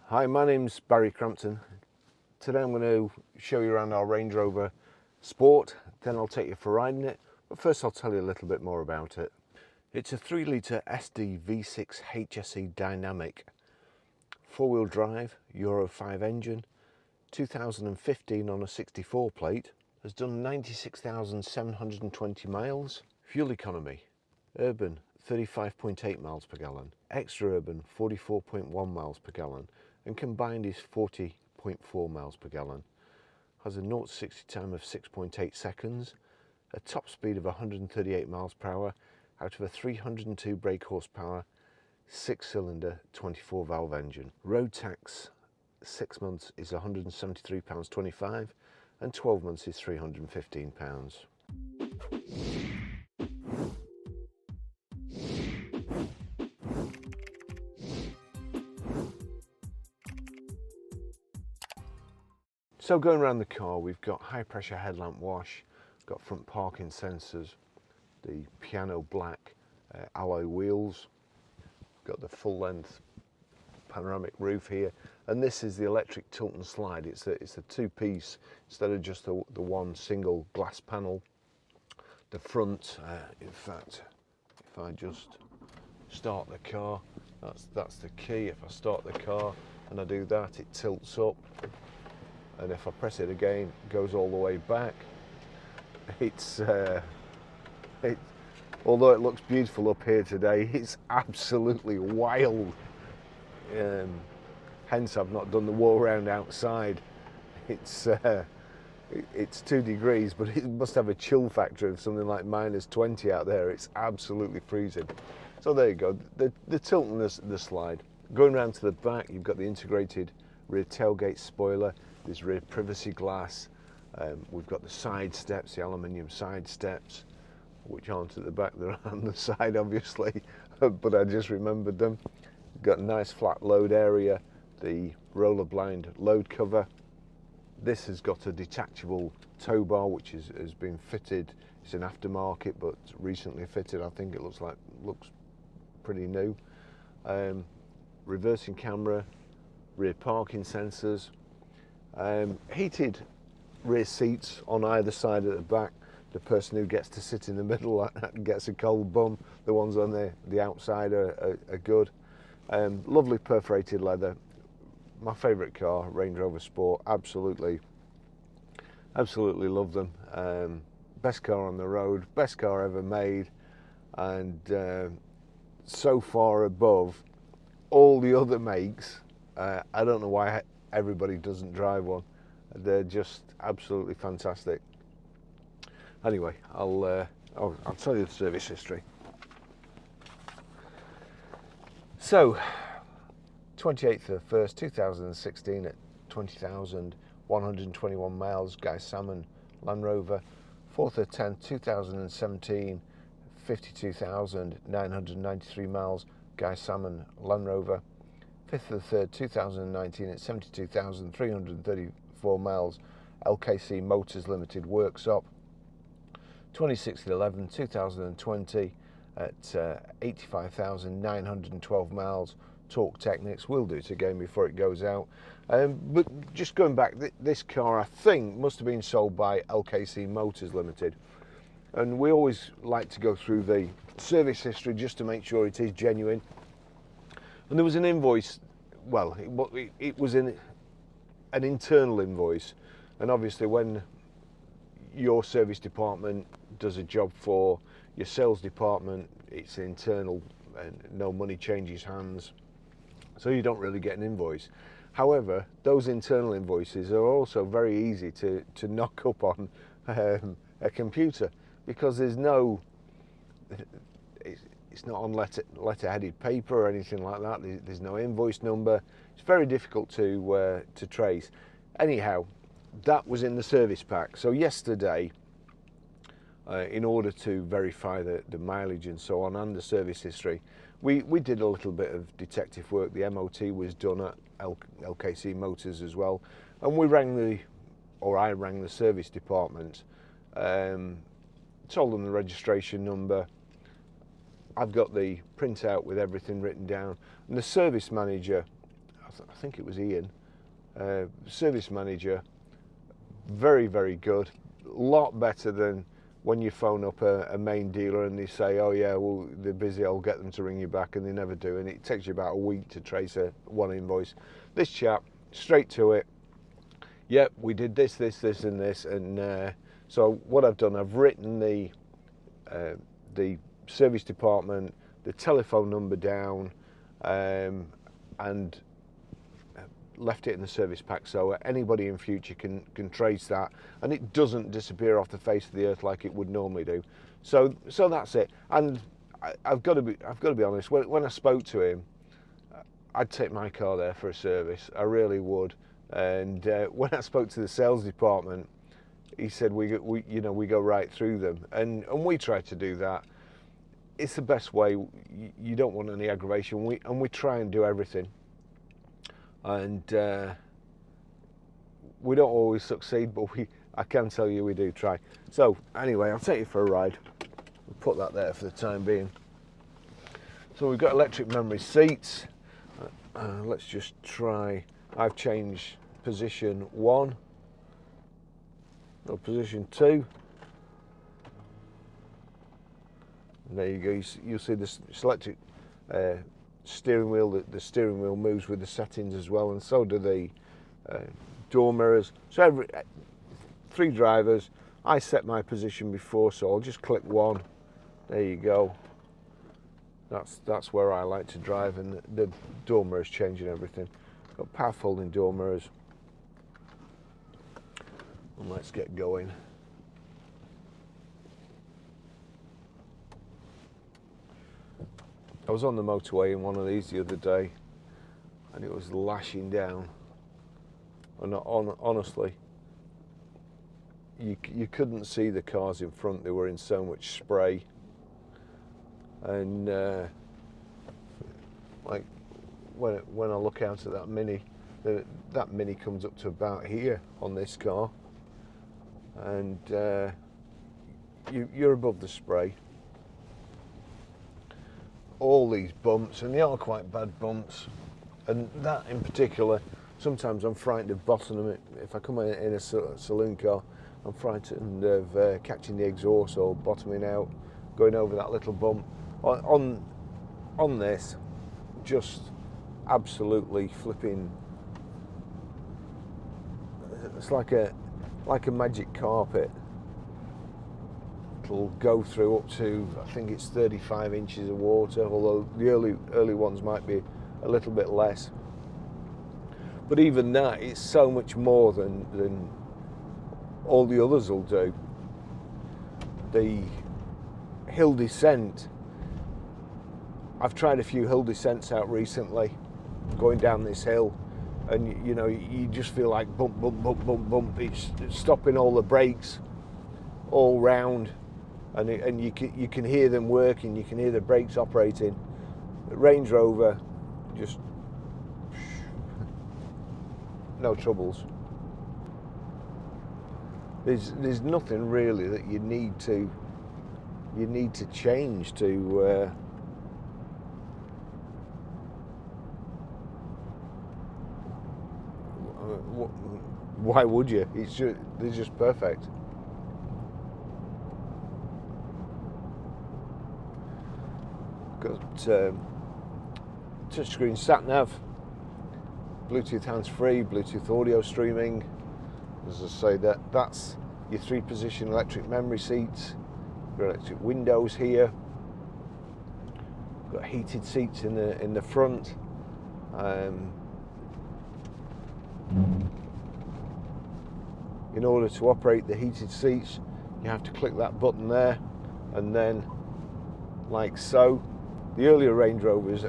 Hi, my name's Barry Crampton. Today I'm going to show you around our Range Rover Sport, then I'll take you for riding it, but first I'll tell you a little bit more about it. It's a 3 litre SD V6 HSE dynamic, 4-wheel drive, Euro 5 engine, 2015 on a 64 plate, has done 96,720 miles, fuel economy, urban 35.8 miles per gallon, extra urban 44.1 miles per gallon, and combined is 40.4 miles per gallon. Has a 0 to 60 time of 6.8 seconds, a top speed of 138 miles per hour out of a 302 brake horsepower, 6-cylinder 24 valve engine. Road tax 6 months is £173.25 and 12 months is £315. So going around the car, we've got high pressure headlamp wash, got front parking sensors, the piano black alloy wheels, got the full length panoramic roof here, and this is the electric tilt and slide. It's a two-piece instead of just the one single glass panel. The front, in fact, if I just start the car, that's the key. If I start the car and I do that, it tilts up. And if I press it again, it goes all the way back. Although it looks beautiful up here today, it's absolutely wild. Hence I've not done the walk around outside. It's 2 degrees, but it must have a chill factor of something like -20 out there. It's absolutely freezing. So there you go, the tilt and the slide. Going around to the back, you've got the integrated rear tailgate spoiler, there's rear privacy glass, we've got the side steps, the aluminium side steps, which aren't at the back, they're on the side obviously, but I just remembered them. Got a nice flat load area, the roller blind load cover. This has got a detachable tow bar which has been fitted. It's an aftermarket but recently fitted. I think it looks pretty new. Reversing camera, rear parking sensors, heated rear seats on either side at the back. The person who gets to sit in the middle gets a cold bum. The ones on the outside are good. Lovely perforated leather. My favourite car, Range Rover Sport. Absolutely love them. Best car on the road, best car ever made, and so far above all the other makes. I don't know why everybody doesn't drive one. They're just absolutely fantastic. Anyway, I'll tell you the service history. So, 28th of 1st, 2016 at 20,121 miles, Guy Salmon Land Rover. 4th of 10th, 2017, 52,993 miles, Guy Salmon Land Rover. 5th of the 3rd, 2019 at 72,334 miles, LKC Motors Limited Workshop. 26th of 11th, 2020 at 85,912 miles, Torque Technics. We'll do it again before it goes out. But just going back, this car I think must have been sold by LKC Motors Limited. And we always like to go through the service history just to make sure it is genuine. And there was an invoice, well, it was an internal invoice. And obviously when your service department does a job for your sales department, it's internal and no money changes hands. So you don't really get an invoice. However, those internal invoices are also very easy to knock up on a computer, because there's no, it's not on letter-headed paper or anything like that. There's no invoice number. It's very difficult to trace. Anyhow, that was in the service pack. So yesterday, in order to verify the mileage and so on and the service history, we did a little bit of detective work. The MOT was done at LKC Motors as well, and I rang the service department, told them the registration number. I've got the printout with everything written down, and the service manager I think it was Ian, service manager, very, very good, a lot better than when you phone up a main dealer and they say, oh yeah, well, they're busy, I'll get them to ring you back, and they never do, and it takes you about a week to trace one invoice. This chap, straight to it, yep, we did this, this, this and this, and so what I've done, I've written the service department, the telephone number down, and left it in the service pack, so anybody in future can trace that, and it doesn't disappear off the face of the earth like it would normally do. So that's it. And I've got to be honest. When I spoke to him, I'd take my car there for a service. I really would. And when I spoke to the sales department, he said we go right through them, and we try to do that. It's the best way. You don't want any aggravation. We try and do everything. And we don't always succeed, but I can tell you we do try. So anyway, I'll take you for a ride. We'll put that there for the time being. So we've got electric memory seats. Let's just try. I've changed position 1 or position 2. And there you go. You'll see this electric steering wheel. The steering wheel moves with the settings as well, and so do the door mirrors. So 3 drivers. I set my position before, so I'll just click 1. There you go. That's where I like to drive, and the door mirrors changing everything. Got power folding door mirrors. And let's get going. I was on the motorway in one of these the other day, and it was lashing down. And honestly, you couldn't see the cars in front. They were in so much spray. And like when I look out at that Mini, that Mini comes up to about here on this car, and you're above the spray. All these bumps, and they are quite bad bumps, and that in particular, sometimes I'm frightened of bottoming it. If I come in a saloon car, I'm frightened of catching the exhaust or bottoming out, going over that little bump. On this, just absolutely flipping. It's like a magic carpet. It'll go through up to, I think it's 35 inches of water, although the early ones might be a little bit less. But even that, it's so much more than all the others will do. The hill descent, I've tried a few hill descents out recently, going down this hill, and you just feel like bump, bump, bump, bump, bump. It's stopping all the brakes all round. And you can hear them working, you can hear the brakes operating. The Range Rover, just no troubles. There's nothing really that you need to change to why would you? They're just perfect. Got touchscreen sat-nav, Bluetooth hands-free, Bluetooth audio streaming. As I say, that's your 3-position electric memory seats. Your electric windows here. Got heated seats in the front. In order to operate the heated seats, you have to click that button there, and then like so. The earlier Range Rovers,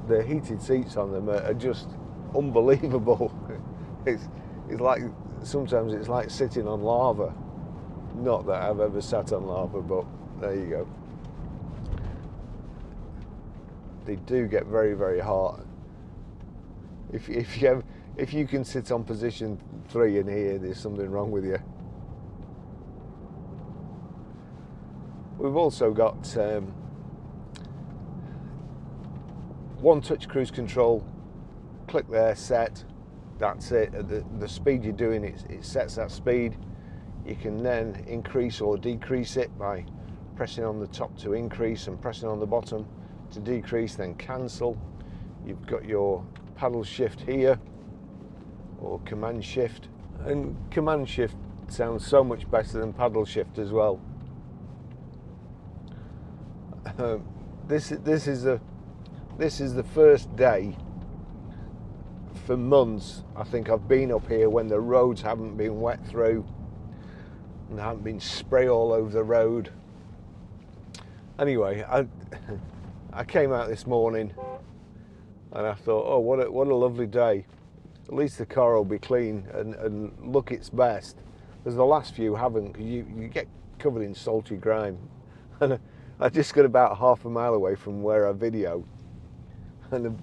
the heated seats on them are just unbelievable. It's like, sometimes it's like sitting on lava. Not that I've ever sat on lava, but there you go. They do get very, very hot. If you can sit on position 3 in here, there's something wrong with you. We've also got 1 touch cruise control, click there, set, that's it. At the speed you're doing, it sets that speed. You can then increase or decrease it by pressing on the top to increase and pressing on the bottom to decrease, then cancel. You've got your paddle shift here, or command shift, and command shift sounds so much better than paddle shift as well. This is the first day for months I think I've been up here when the roads haven't been wet through and there haven't been spray all over the road. Anyway, I came out this morning and I thought, oh, what a lovely day. At least the car will be clean and look its best, because the last few haven't, because you get covered in salty grime. And I just got about half a mile away from where I videoed, and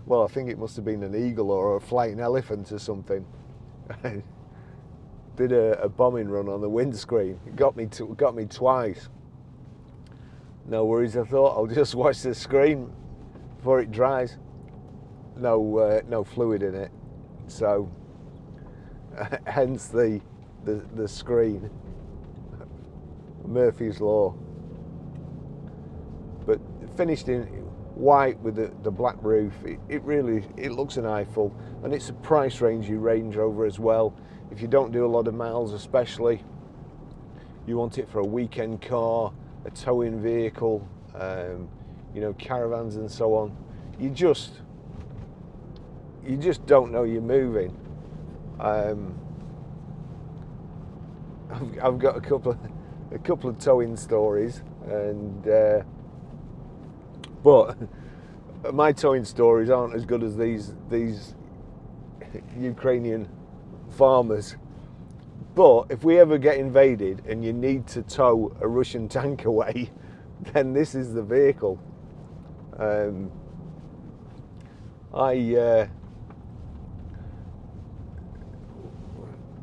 well, I think it must have been an eagle or a flying elephant or something. Did a bombing run on the windscreen. It got me twice. No worries, I thought I'll just wash the screen before it dries. No fluid in it, so hence the screen. Murphy's Law. But finished in white with the black roof, it really looks an eyeful, and it's a price range Range Rover as well. If you don't do a lot of miles, especially, you want it for a weekend car, a towing vehicle, you know, caravans and so on. You just don't know you're moving. I've got a couple of towing stories, and but my towing stories aren't as good as these Ukrainian farmers. But if we ever get invaded and you need to tow a Russian tank away, then this is the vehicle. I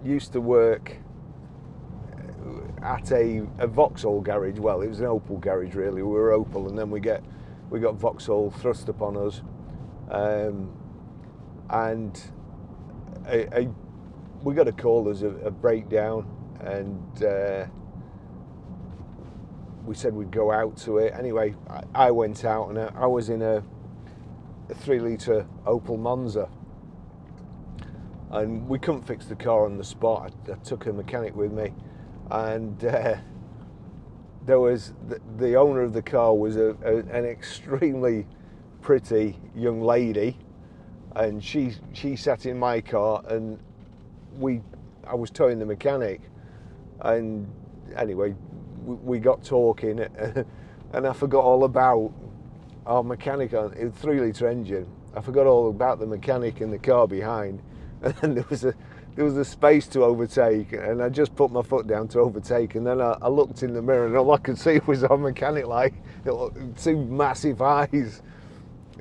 used to work at a Vauxhall garage. Well, it was an Opel garage really. We were Opel, and then we got Vauxhall thrust upon us, and we got a call as a breakdown, and we said we'd go out to it. Anyway, I went out, and I was in a 3-litre Opel Monza, and we couldn't fix the car on the spot. I took a mechanic with me, and there was the owner of the car was an extremely pretty young lady, and she sat in my car, and I was towing the mechanic, and anyway we got talking, and I forgot all about our mechanic on a 3-litre engine. I forgot all about the mechanic in the car behind, and there was a space to overtake, and I just put my foot down to overtake, and then I looked in the mirror, and all I could see was our mechanic, like two massive eyes.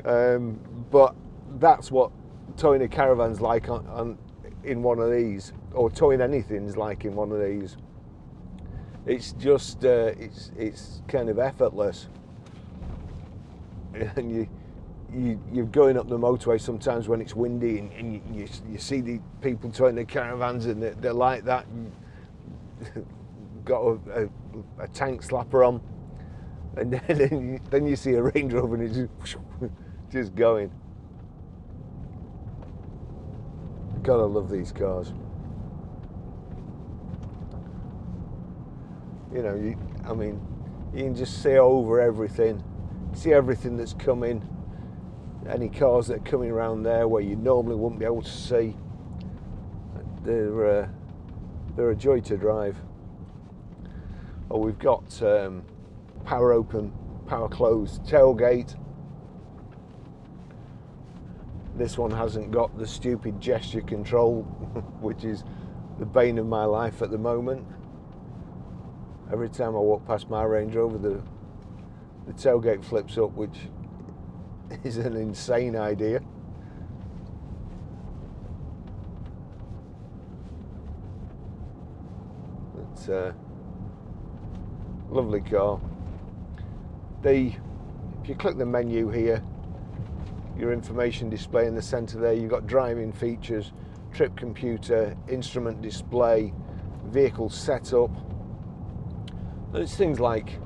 But that's what towing a caravan's like in one of these, or towing anything's like in one of these. It's just it's kind of effortless, and you're going up the motorway sometimes when it's windy, and you see the people towing the caravans, and they're like that. Got a tank slapper on, and then you see a Range Rover, and it's just going. God, I love these cars. You know, I mean, you can just see over everything, see everything that's coming. Any cars that are coming around there where you normally wouldn't be able to see, they're a joy to drive. Oh, we've got power open, power closed tailgate. This one hasn't got the stupid gesture control, which is the bane of my life at the moment. Every time I walk past my Range Rover, the tailgate flips up, which is an insane idea. It's a lovely car. If you click the menu here, your information display in the center there. You've got driving features, trip computer, instrument display, vehicle setup. There's things like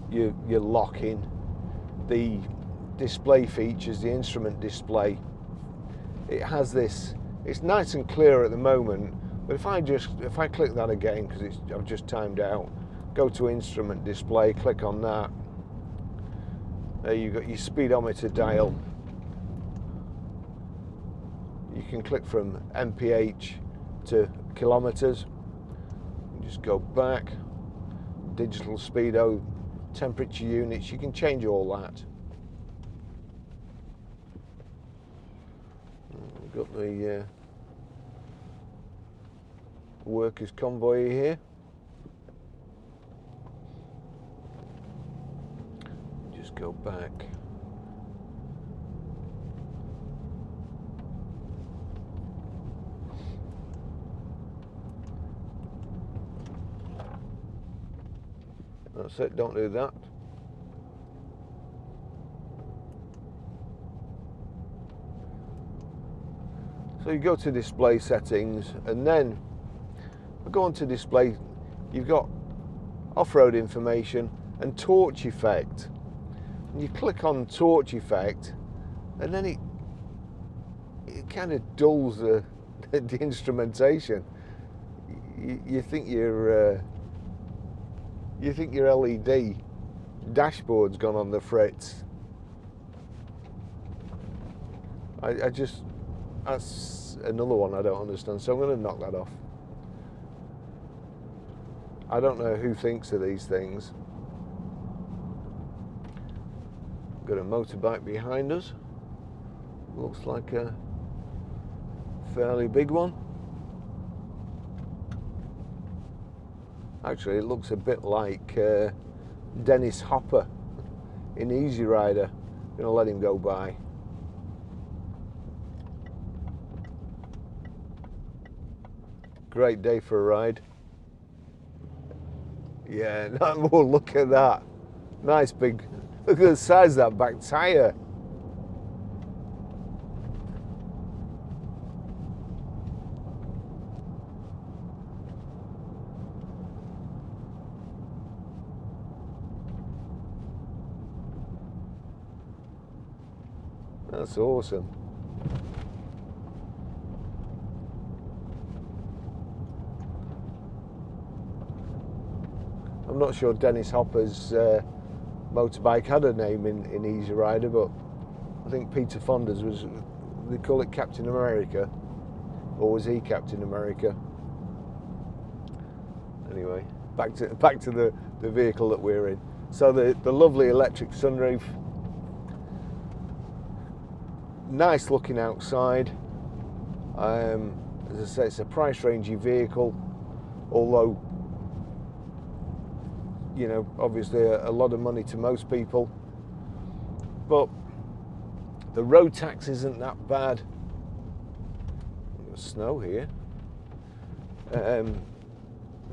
your locking, the display features, the instrument display. It has this, it's nice and clear at the moment, but if I click that again, because I've just timed out, go to instrument display, click on that. There you've got your speedometer dial. You can click from mph to kilometers. Just go back. Digital speedo, temperature units, you can change all that. We've got the workers convoy here. Just go back. That's it, don't do that. So you go to display settings, and then go on to display, you've got off-road information and torch effect. And you click on torch effect, and then it kind of dulls the instrumentation. You think your LED dashboard's gone on the fritz. That's another one I don't understand, so I'm going to knock that off. I don't know who thinks of these things. Got a motorbike behind us. Looks like a fairly big one. Actually, it looks a bit like Dennis Hopper in Easy Rider. Gonna let him go by. Great day for a ride. Yeah, oh, look at that. Nice big, look at the size of that back tyre. That's awesome. I'm not sure Dennis Hopper's motorbike had a name in Easy Rider, but I think Peter Fonda's was, they call it Captain America, or was he Captain America? Anyway, back to the vehicle that we're in. So the lovely electric sunroof. Nice looking outside. As I say, it's a price rangey vehicle, although, you know, obviously a lot of money to most people. But the road tax isn't that bad. There's snow here.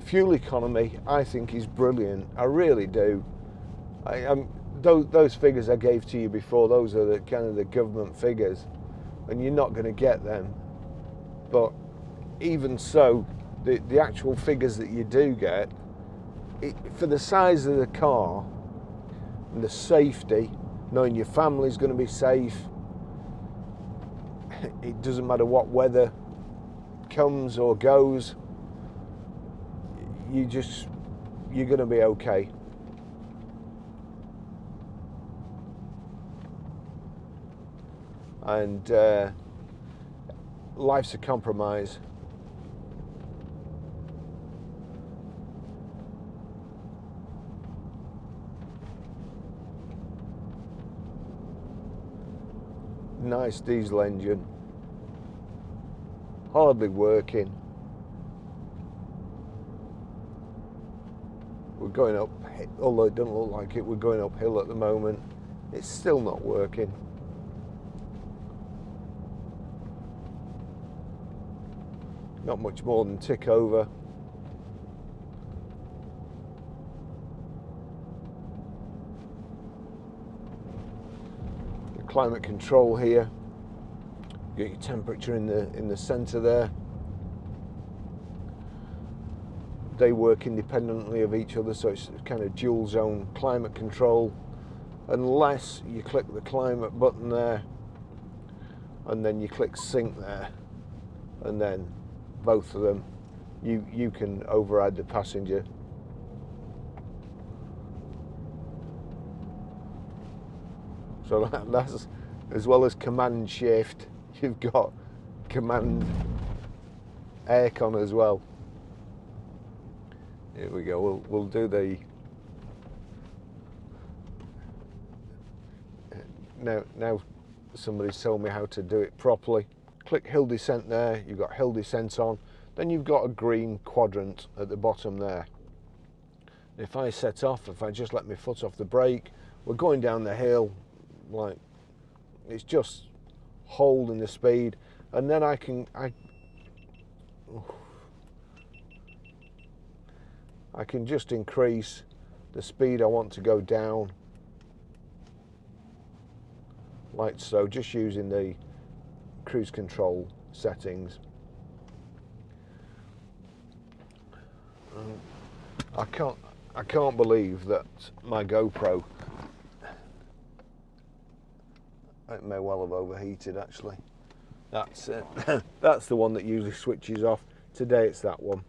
Fuel economy, I think, is brilliant. I really do. Those figures I gave to you before, those are the kind of the government figures, and you're not going to get them. But even so, the actual figures that you do get, for the size of the car and the safety, knowing your family's going to be safe, it doesn't matter what weather comes or goes, you're going to be okay. And life's a compromise. Nice diesel engine, hardly working. We're going up, although it doesn't look like it, we're going uphill at the moment. It's still not working. Not much more than tick over. climate control here. You get your temperature in the center there. They work independently of each other, so it's kind of dual zone climate control, unless you click the climate button there and then you click sync there, and then both of them you can override the passenger. So that's, as well as command shift, you've got command aircon as well. Here we go. We'll do the now somebody's told me how to do it properly. Click hill descent there. You've got hill descent on. Then you've got a green quadrant at the bottom there. If I set off, if I just let my foot off the brake, we're going down the hill, like it's just holding the speed, and then I can just increase the speed I want to go down, like so, just using the cruise control settings. I can't believe that my GoPro, it may well have overheated actually. That's it. That's the one that usually switches off. Today it's that one.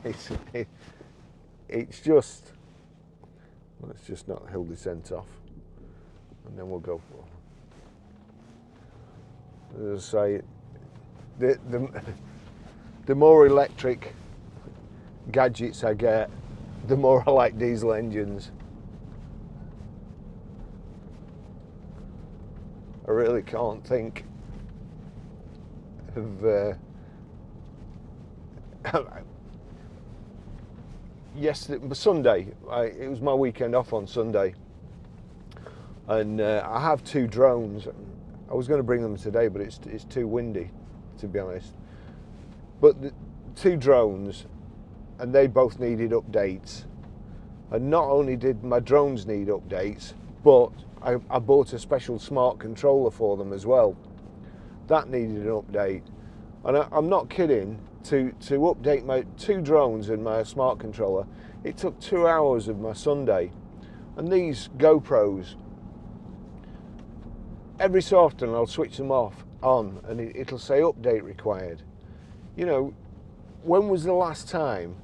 It's just, let's just knock the hill descent off, and then we'll go for, as I say, the more electric gadgets I get, the more I like diesel engines. I really can't think of yesterday, Sunday, it was my weekend off on Sunday, and I have two drones. I was going to bring them today, but it's too windy, to be honest. But the two drones, and they both needed updates. And not only did my drones need updates, but I bought a special smart controller for them as well. That needed an update. And I'm not kidding, to update my two drones and my smart controller, it took 2 hours of my Sunday. And these GoPros, every so often I'll switch them on, and it'll say update required. You know, when was the last time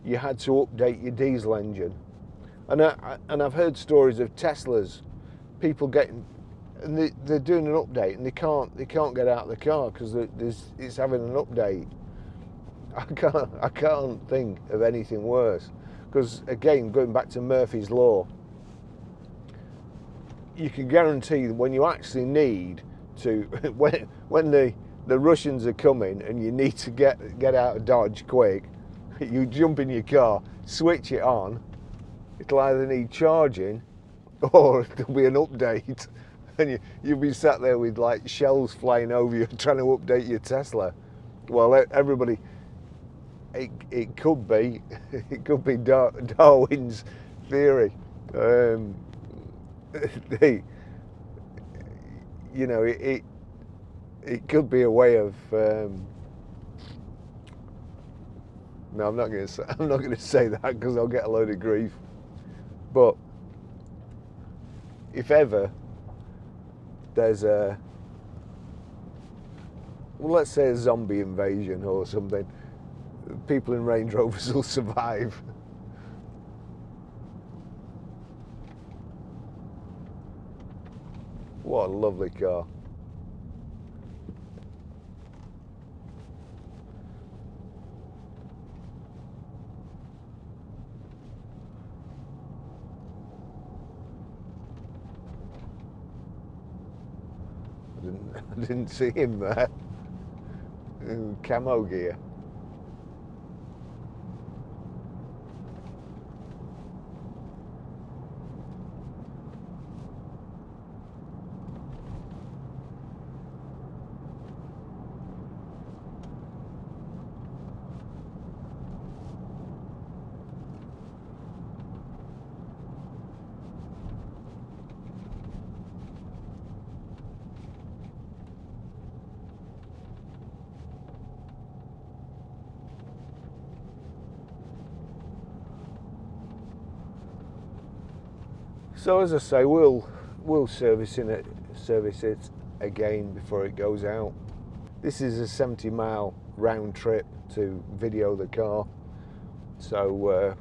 you had to update your diesel engine? And I've heard stories of Teslas, people getting, and they're doing an update and they can't get out of the car because it's having an update. I can't think of anything worse, because again, going back to Murphy's Law, you can guarantee that when you actually need to, when the Russians are coming and you need to get out of Dodge quick, you jump in your car, switch it on, it'll either need charging or there'll be an update, and you'll be sat there with like shells flying over you trying to update your Tesla. Well, everybody, it could be Darwin's theory. You know, it could be a way of. No, I'm not going to say that because I'll get a load of grief. But if ever there's a, well, let's say a zombie invasion or something, people in Range Rovers will survive. What a lovely car. I didn't see him there. In camo gear. So as I say, we'll service it again before it goes out. This is a 70-mile round trip to video the car, so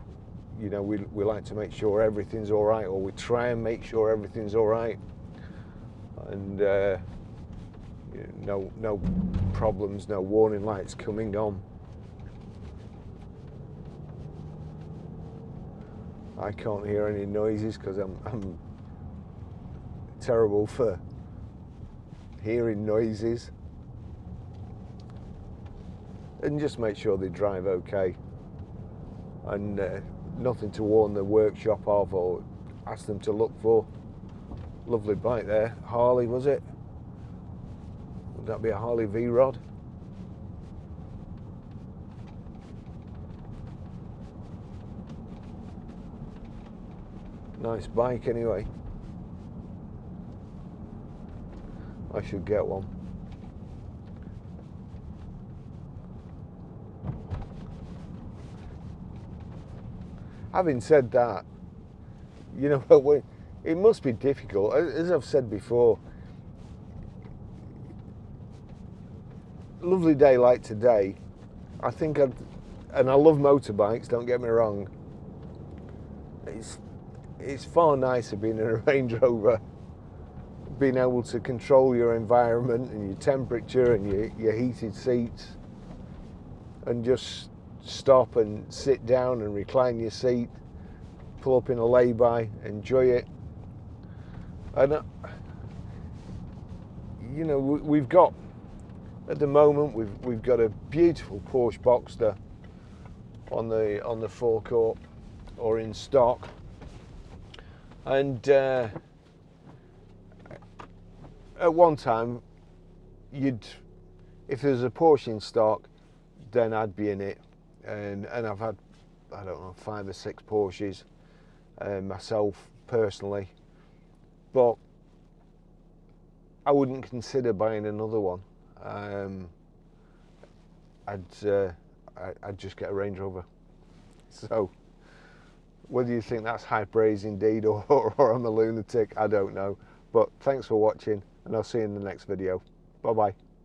you know, we like to make sure everything's all right, or we try and make sure everything's all right, and no problems, no warning lights coming on. I can't hear any noises because I'm terrible for hearing noises. And just make sure they drive okay, and nothing to warn the workshop of or ask them to look for. Lovely bike there. Harley, was it? Would that be a Harley V-Rod? Nice bike anyway. I should get one. Having said that, you know, it must be difficult. As I've said before, lovely day like today, I think and I love motorbikes, don't get me wrong, it's far nicer being in a Range Rover, being able to control your environment and your temperature and your heated seats, and just stop and sit down and recline your seat, pull up in a lay-by, enjoy it. And you know, we've got, at the moment, we've got a beautiful Porsche Boxster on the forecourt or in stock, and at one time, if there's a Porsche in stock, then I'd be in it. And I've had, I don't know, 5 or 6 Porsches myself personally, but I wouldn't consider buying another one. I'd just get a Range Rover. So whether you think that's high praise indeed or I'm a lunatic, I don't know. But thanks for watching, and I'll see you in the next video. Bye bye.